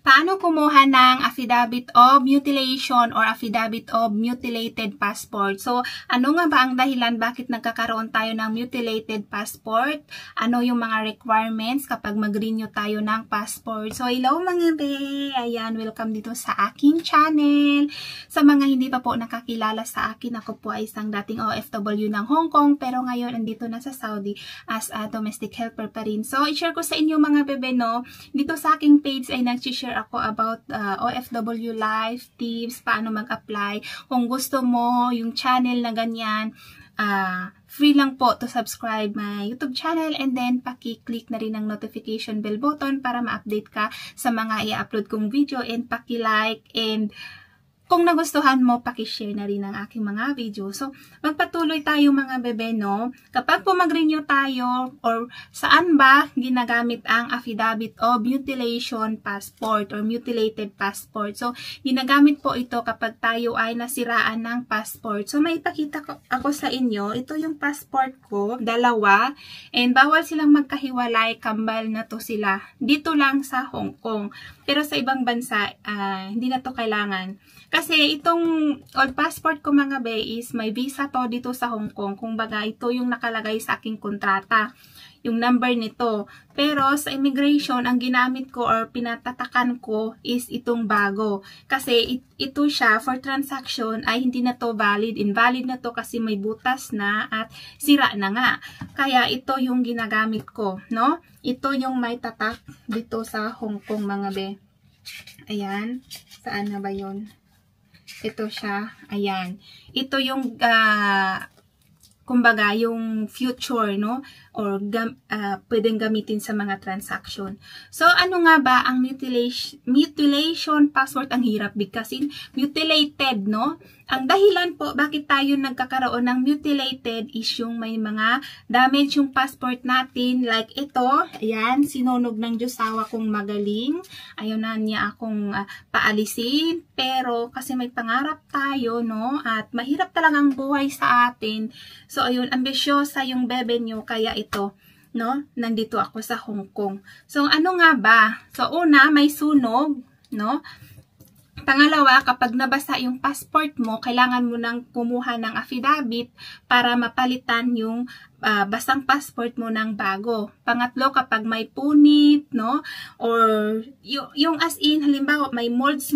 Paano kumuha ng affidavit of mutilation or affidavit of mutilated passport? So, ano nga ba ang dahilan bakit nagkakaroon tayo ng mutilated passport? Ano yung mga requirements kapag mag-renew tayo ng passport? So, hello mga be! Ayan, welcome dito sa aking channel. Sa mga hindi pa po nakakilala sa akin, ako po ay isang dating OFW ng Hong Kong, pero ngayon andito na sa Saudi as a domestic helper pa rin. So, i-share ko sa inyo mga bebe, no? Dito sa aking page ay nag-share ako about OFW life tips, paano mag-apply. Kung gusto mo yung channel na ganyan, free lang po to subscribe my YouTube channel and then paki-click na rin ang notification bell button para ma-update ka sa mga i-upload kong video and paki-like and kung nagustuhan mo, paki-share na rin ang aking mga video. So, magpatuloy tayo mga bebe, no? Kapag po mag-renew tayo, or saan ba ginagamit ang affidavit of mutilation passport or mutilated passport? So, ginagamit po ito kapag tayo ay nasiraan ng passport. So, may ipakita ako sa inyo. Ito yung passport ko, dalawa. And bawal silang magkahiwalay, kambal na to sila. Dito lang sa Hong Kong. Pero sa ibang bansa, hindi na to kailangan. Kasi itong old passport ko mga be is may visa to dito sa Hong Kong. Kung baga ito yung nakalagay sa aking kontrata. Yung number nito. Pero sa immigration, ang ginamit ko or pinatatakan ko is itong bago. Kasi ito siya for transaction ay hindi na to valid. Invalid na to kasi may butas na at sira na nga. Kaya ito yung ginagamit ko. No? Ito yung may tatak dito sa Hong Kong mga be. Ayan. Saan na ba yun? Ito siya. Ayan. Ito yung kumbaga, yung future, no? Or pwedeng gamitin sa mga transaction. So, ano nga ba ang mutilation passport? Ang hirap bigkasin. Mutilated, no? Ang dahilan po, bakit tayo nagkakaroon ng mutilated is yung may mga damage yung passport natin. Like ito, ayan, sinunog ng Diyosawa kong magaling. Ayaw na niya akong paalisin. Pero, kasi may pangarap tayo, no? At mahirap talagang buhay sa atin. So, ayun, ambisyosa yung bebe nyo, kaya ito, no? Nandito ako sa Hong Kong. So, ano nga ba? So, una, may sunog, no? Pangalawa, kapag nabasa yung passport mo, kailangan mo nang kumuha ng affidavit para mapalitan yung basang passport mo ng bago. Pangatlo, kapag may punit, no? Or yung as in, halimbawa, may molds,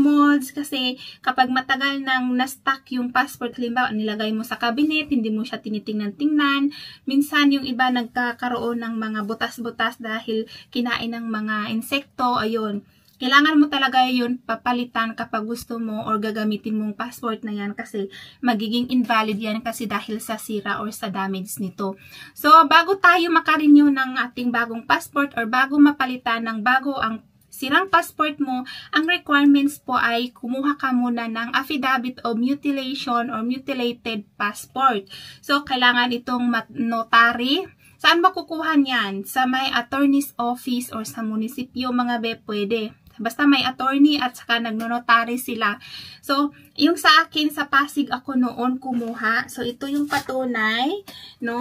kasi kapag matagal nang na-stuck yung passport, halimbawa, nilagay mo sa cabinet, hindi mo siya tinitingnan-tingnan. Minsan, yung iba nagkakaroon ng mga butas-butas dahil kinain ng mga insekto, ayun. Kailangan mo talaga yun papalitan kapag gusto mo or gagamitin mong passport na yan kasi magiging invalid yan kasi dahil sa sira or sa damage nito. So, bago tayo makarenew ng ating bagong passport or bago mapalitan ng bago ang sirang passport mo, ang requirements po ay kumuha ka muna ng affidavit of mutilation or mutilated passport. So, kailangan itong notary. Saan ba kukuha niyan? Sa may attorney's office or sa munisipyo mga be, pwede. Basta may attorney at saka nagno-notary sila. So, yung sa akin, sa Pasig ako noon kumuha. So, ito yung patunay, no?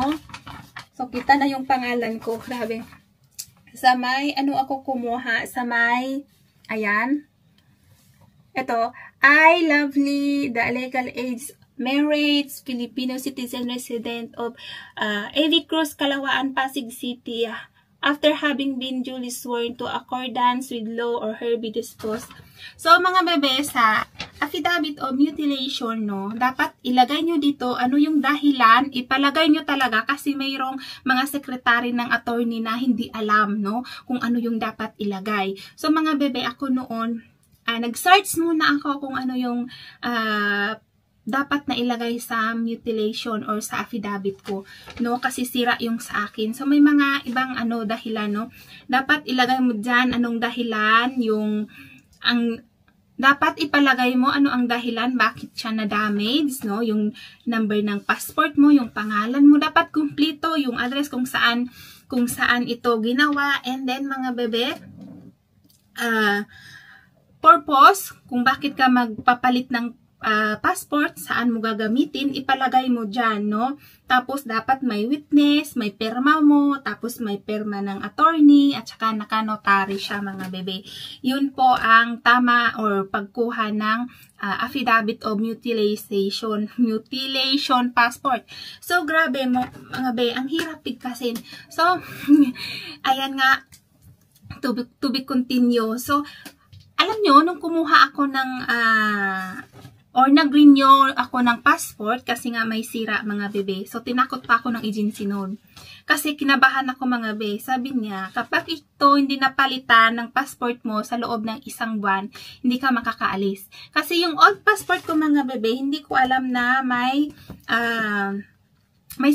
So, kita na yung pangalan ko. Grabe. Sa may, ano ako kumuha? Sa may, ayan. Ito, I Lovely, the legal age married Filipino citizen resident of Eddie Cruz, Calawaan, Pasig City. After having been duly sworn to accordance with law or hereby disposed. So, mga bebe, sa affidavit of mutilation, no, dapat ilagay nyo dito ano yung dahilan, ipalagay nyo talaga kasi mayroong mga sekretary ng attorney na hindi alam, no, kung ano yung dapat ilagay. So, mga bebe, ako noon, nag-search muna ako kung ano yung dapat na ilagay sa mutilation or sa affidavit ko, no? Kasi sira yung sa akin. So, may mga ibang dahilan, no? Dapat ilagay mo dyan anong dahilan, dapat ipalagay mo ano ang dahilan, bakit siya na-damage, no? Yung number ng passport mo, yung pangalan mo, dapat kumpleto, yung address kung saan ito ginawa, and then, mga bebe, purpose, kung bakit ka magpapalit ng passport, saan mo gagamitin, ipalagay mo dyan, no? Tapos, dapat may witness, may perma mo, tapos may perma ng attorney, at saka nakanotary siya, mga bebe. Yun po ang tama or pagkuha ng affidavit of mutilation passport. So, grabe mo, mga be, ang hirap bigkasin. So, ayan nga, to be continue. So, alam nyo, nung kumuha ako ng or nag-renew ako ng passport kasi nga may sira, mga bebe. So, tinakot pa ako ng agency noon. Kasi kinabahan ako, mga bebe. Sabi niya, kapag ito hindi napalitan ng passport mo sa loob ng 1 buwan, hindi ka makakaalis. Kasi yung old passport ko, mga bebe, hindi ko alam na may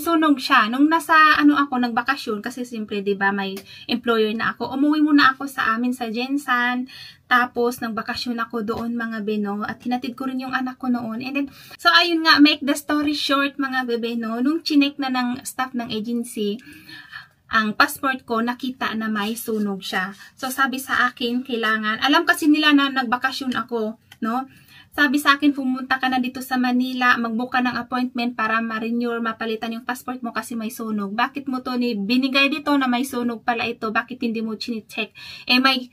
sunog siya. Nung nasa ako nagbakasyon, kasi siyempre 'di ba may employer na ako. Umuwi muna ako sa amin sa Jensan. Tapos nagbakasyon ako doon, mga beno, at hinatid ko rin yung anak ko noon. And then so ayun nga, make the story short, mga bebe, no, nung chinek na ng staff ng agency ang passport ko, nakita na may sunog siya. So sabi sa akin, kailangan, alam kasi nila na nagbakasyon ako, no? Sabi sa akin, pumunta ka na dito sa Manila, mag-book ka ng appointment para ma-renew, mapalitan yung passport mo kasi may sunog. Bakit mo to binigay dito na may sunog pala ito? Bakit hindi mo chine-check? Eh may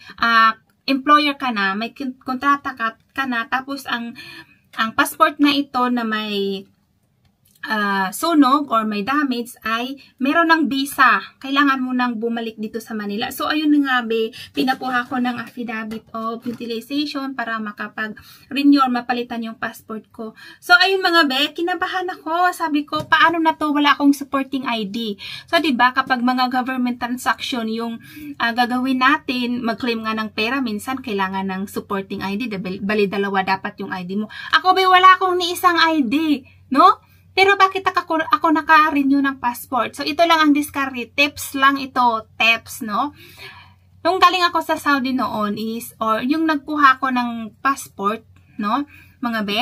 employer ka na, may kontrata ka na, tapos ang passport na ito na may sunog or may damage ay meron ng visa. Kailangan mo nang bumalik dito sa Manila. So, ayun nga, be, pinakuha ko ng affidavit of utilization para makapag-renew or mapalitan yung passport ko. So, ayun, mga be, kinabahan ako. Sabi ko, paano na to? Wala akong supporting ID. So, diba, kapag mga government transaction yung gagawin natin, mag-claim nga ng pera, minsan kailangan ng supporting ID. Bali, dalawa dapat yung ID mo. Ako, be, wala akong ni isang ID. No? Pero bakit ako naka-renew ng passport? So, ito lang ang discard. Tips lang ito. Tips, no? Nung galing ako sa Saudi noon or yung nagkuha ko ng passport, no? Mga be,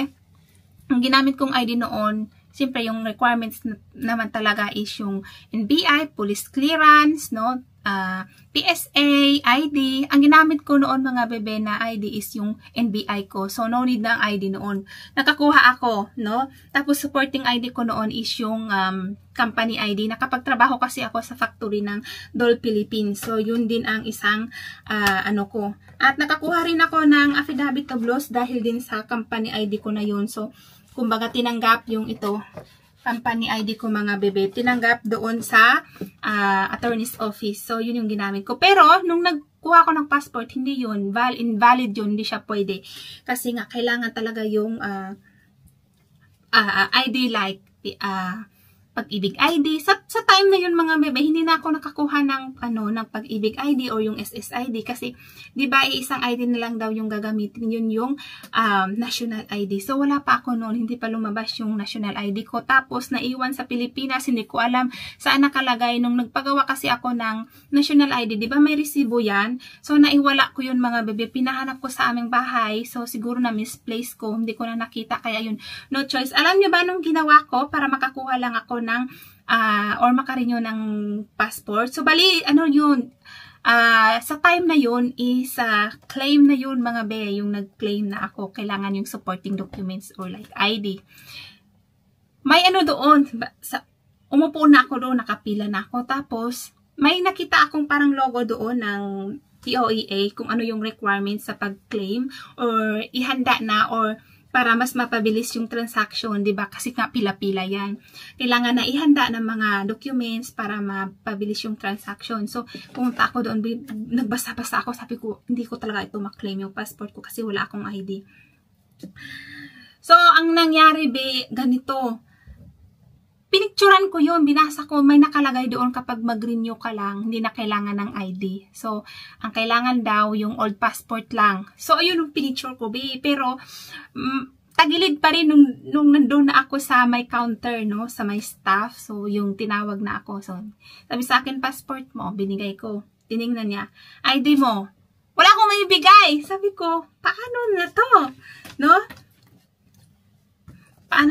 ang ginamit kong ID noon, siyempre yung requirements naman talaga is yung NBI, police clearance, no? PSA, ID. Ang ginamit ko noon, mga bebe, na ID is yung NBI ko. So, no need ng ID noon. Nakakuha ako, no? Tapos, supporting ID ko noon is yung company ID. Nakapagtrabaho kasi ako sa factory ng Dole Philippines. So, yun din ang isang ko. At nakakuha rin ako ng affidavit of loss dahil din sa company ID ko na yun. So, kumbaga, tinanggap yung ito. Company ID ko, mga bebe, tinanggap doon sa attorney's office. So, yun yung ginamit ko. Pero, nung nagkuha ko ng passport, hindi yun. Invalid yun. Hindi siya pwede. Kasi nga, kailangan talaga yung ID like Pag-ibig ID. Sa time na yun, mga bebe, hindi na ako nakakuha ng Pag-ibig ID or yung SSID kasi 'di ba isang ID na lang daw yung gagamitin, yun yung national ID. So wala pa ako noon, hindi pa lumabas yung national ID ko. Tapos naiwan sa Pilipinas, hindi ko alam saan nakalagay. Nung nagpagawa kasi ako ng national ID, 'di ba may resibo yan? So naiwala ko yun, mga bebe. Pinahanap ko sa aming bahay. So siguro na misplace ko, hindi ko na nakita, kaya yun, no choice. Alam niyo ba nung ginawa ko para makakuha lang ako ng or makarenew ng passport? So bali yun, sa time na yun is claim na yun, mga be, yung nag-claim na ako kailangan yung supporting documents or like ID. May doon, umupo na ako doon, nakapila na ako, tapos may nakita akong parang logo doon ng TOEA kung ano yung requirements sa pag-claim or ihanda na or para mas mapabilis yung transaction, 'di ba? Kasi nga pila-pila 'yan. Kailangan na ihanda ng mga documents para mapabilis yung transaction. So, pumunta ako doon, nagbasa-basa ako, sabi ko, hindi ko talaga ito ma-claim yung passport ko kasi wala akong ID. So, ang nangyari, ganito. Pinicturan ko yun, binasa ko, may nakalagay doon kapag mag-renew ka lang, hindi na kailangan ng ID. So, ang kailangan daw yung old passport lang. So, ayun yung pinicture ko, pero tagilid pa rin nung nandun na ako sa may counter, no, sa may staff. So, yung tinawag na ako. So, sabi sa akin, passport mo, binigay ko. Tiningnan niya, ID mo. Wala akong maibigay. Sabi ko, paano na to? No?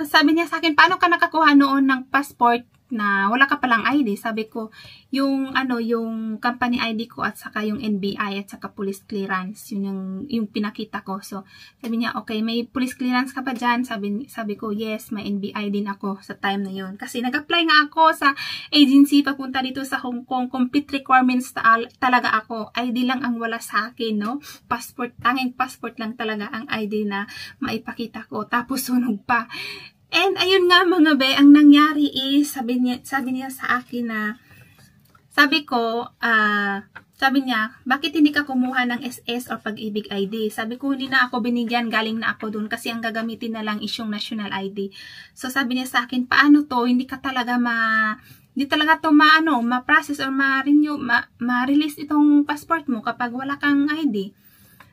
Sabi niya sa akin, paano ka nakakuha noon ng passport na wala ka palang ID. Sabi ko, yung company ID ko at saka yung NBI at saka police clearance, yun yung pinakita ko. So, sabi niya, okay, may police clearance ka pa dyan? Sabi ko, yes, may NBI din ako sa time na yun. Kasi nag-apply nga ako sa agency papunta dito sa Hong Kong. Complete requirements talaga ako. ID lang ang wala sa akin, no? Tanging passport lang talaga ang ID na maipakita ko. Tapos sunog pa. And ayun nga mga be, ang nangyari is, sabi niya sa akin na, sabi niya, bakit hindi ka kumuha ng SS o Pag-ibig ID? Sabi ko, hindi na ako binigyan, galing na ako dun kasi ang gagamitin na lang is yung national ID. So sabi niya sa akin, paano to? Hindi talaga to ma-process or ma-renew, ma-release itong passport mo kapag wala kang ID.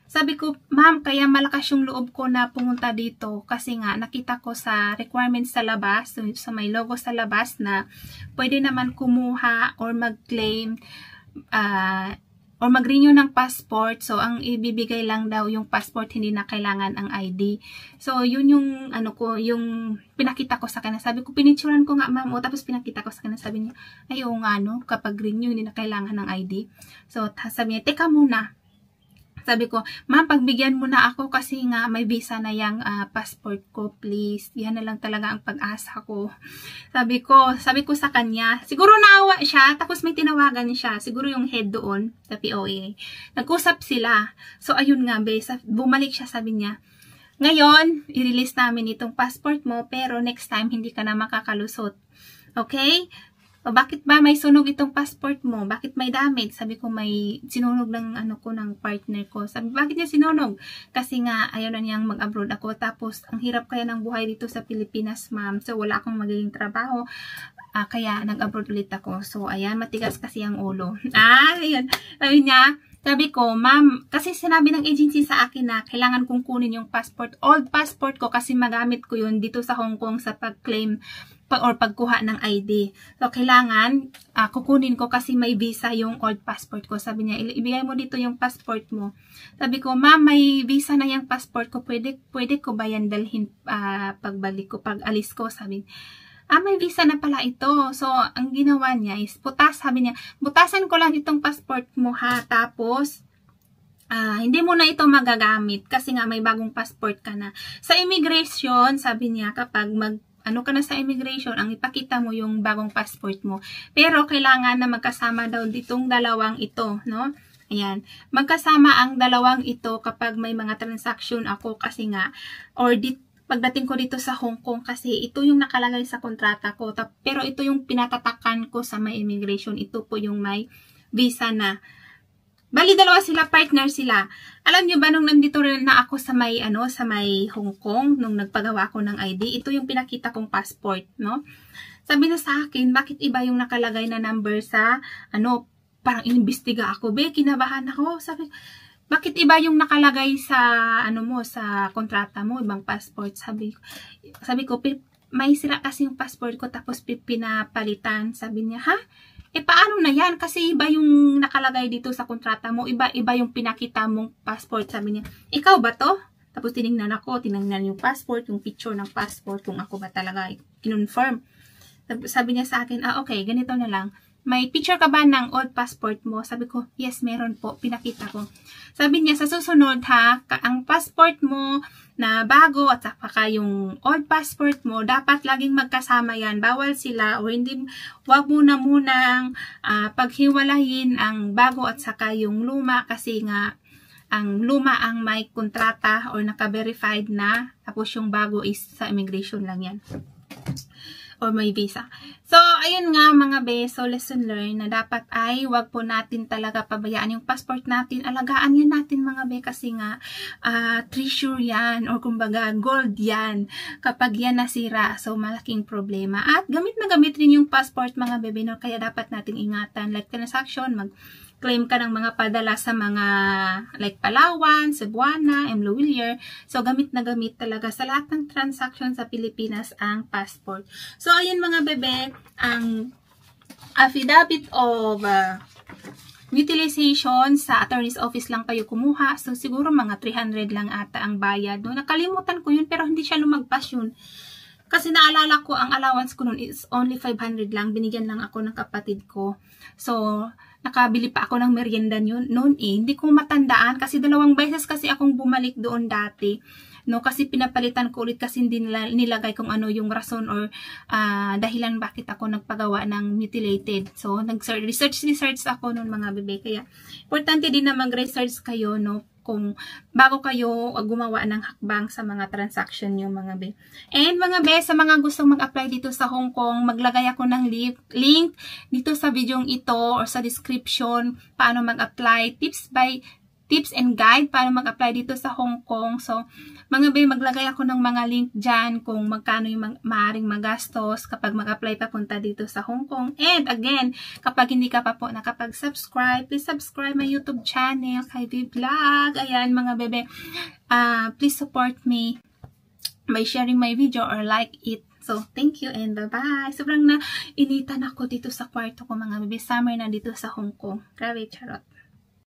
Sabi ko, ma'am, kaya malakas yung loob ko na pumunta dito kasi nga nakita ko sa requirements sa labas, sa may logo sa labas na pwede naman kumuha or mag-claim or mag-renew ng passport. So, ang ibibigay lang daw yung passport, hindi na kailangan ang ID. So, yun yung yung pinakita ko sa kanya. Sabi ko, pinicturan ko nga ma'am, tapos pinakita ko sa kanya. Sabi niya, ay oo nga kapag renew, hindi na kailangan ng ID. So, sabi niya, teka muna. Sabi ko, ma'am, pagbigyan mo na ako kasi nga may visa na yung passport ko, please. Yan na lang talaga ang pag-asa ko. Sabi ko sa kanya, siguro naawa siya, tapos may tinawagan siya, siguro yung head doon sa POA. Nag-usap sila. So, ayun nga, bumalik siya, sabi niya, ngayon, i-release namin itong passport mo, pero next time, hindi ka na makakalusot. Okay? O bakit ba may sunog itong passport mo? Bakit may damage? Sabi ko may sinunog ng ng partner ko. Sabi, bakit niya sinunog? Kasi nga ayaw na niyang mag-abroad ako. Tapos ang hirap kaya ng buhay dito sa Pilipinas, ma'am. So wala akong magiging trabaho. Kaya nag-abroad ulit ako. So ayan, matigas kasi ang ulo. Ayan. Sabi ko, ma'am, kasi sinabi ng agency sa akin na kailangan kong kunin yung passport, old passport ko kasi magamit ko yun dito sa Hong Kong sa pag-claim or pagkuha ng ID. So, kailangan kukunin ko kasi may visa yung old passport ko. Sabi niya, ibigay mo dito yung passport mo. Sabi ko, ma'am, may visa na yung passport ko. Pwede ko ba yan dalhin pagbalik ko, pag alis ko? Sabi may visa na pala ito. So, ang ginawa niya is, sabi niya, butasan ko lang itong passport mo ha. Tapos, hindi mo na ito magagamit kasi nga may bagong passport ka na. Sa immigration, sabi niya, kapag ka na sa immigration, ang ipakita mo yung bagong passport mo. Pero, kailangan na magkasama daw ditong dalawang ito, no? Ayan. Magkasama ang dalawang ito kapag may mga transaction ako kasi nga, pagdating ko dito sa Hong Kong kasi ito yung nakalagay sa kontrata ko. Pero ito yung pinatatakan ko sa may immigration. Ito po yung may visa na. Bali, dalawa sila, partner sila. Alam nyo ba, nung nandito rin na ako sa may, sa may Hong Kong, nung nagpagawa ko ng ID, ito yung pinakita kong passport, no? Sabi na sa akin, bakit iba yung nakalagay na number sa, parang inimbestiga ako, kinabahan ako. Sabi, bakit iba yung nakalagay sa, sa kontrata mo, ibang passport? Sabi ko, may sira kasi yung passport ko, tapos pinapalitan. Sabi niya, ha? Paano na yan? Kasi iba yung nakalagay dito sa kontrata mo. Iba yung pinakita mong passport. Sabi niya, ikaw ba to? Tapos tinignan yung passport, yung picture ng passport, kung ako ba talaga kinonfirm. Sabi niya sa akin, okay, ganito na lang. May picture ka ba ng old passport mo? Sabi ko, yes, meron po. Pinakita ko. Sabi niya, sa susunod ha, ang passport mo na bago at saka yung old passport mo, dapat laging magkasama yan. Bawal sila o hindi, wag mo na munang paghiwalayin ang bago at saka yung luma kasi nga ang luma ang may kontrata or naka-verified na, tapos yung bago is sa immigration lang yan. Or may visa. So, ayun nga mga be, so lesson learned na dapat ay wag po natin talaga pabayaan yung passport natin. Alagaan yan natin mga be kasi nga treasure yan or kumbaga gold yan kapag yan nasira. So, malaking problema. At gamit na gamit rin yung passport mga bebe, no? Kaya dapat natin ingatan. Like transaction, claim ka ng mga padala sa mga like Palawan, Cebuana, Willier. So, gamit na gamit talaga sa lahat ng transaction sa Pilipinas ang passport. So, ayun mga bebe, ang affidavit of utilization sa attorney's office lang kayo kumuha. So, siguro mga 300 lang ata ang bayad. No? Nakalimutan ko yun pero hindi siya lumagpas yun. Kasi naalala ko, ang allowance ko noon is only 500 lang. Binigyan lang ako ng kapatid ko. So, nakabili pa ako ng merienda noon eh. Hindi ko matandaan kasi 2 beses kasi akong bumalik doon dati. No, kasi pinapalitan ko ulit kasi hindi nilagay kung ano yung rason or dahilan bakit ako nagpagawa ng mutilated. So, research ako noon mga bebe. Kaya, importante din na mag-research kayo, no, kung bago kayo gumawa ng hakbang sa mga transaction nyo mga be. And mga be, sa mga gustong mag-apply dito sa Hong Kong, maglagay ako ng link dito sa video ito or sa description paano mag-apply, tips and guide paano mag-apply dito sa Hong Kong. So, mga be, maglagay ako ng mga link dyan kung magkano yung maaaring magastos kapag mag-apply papunta dito sa Hong Kong. And again, kapag hindi ka pa po nakapag-subscribe, please subscribe my YouTube channel, Kyvie Vlog. Ayan mga bebe, please support me by sharing my video or like it. So, thank you and bye-bye. Sobrang initan ako dito sa kwarto ko mga bebe. Summer na dito sa Hong Kong. Grabe, charot.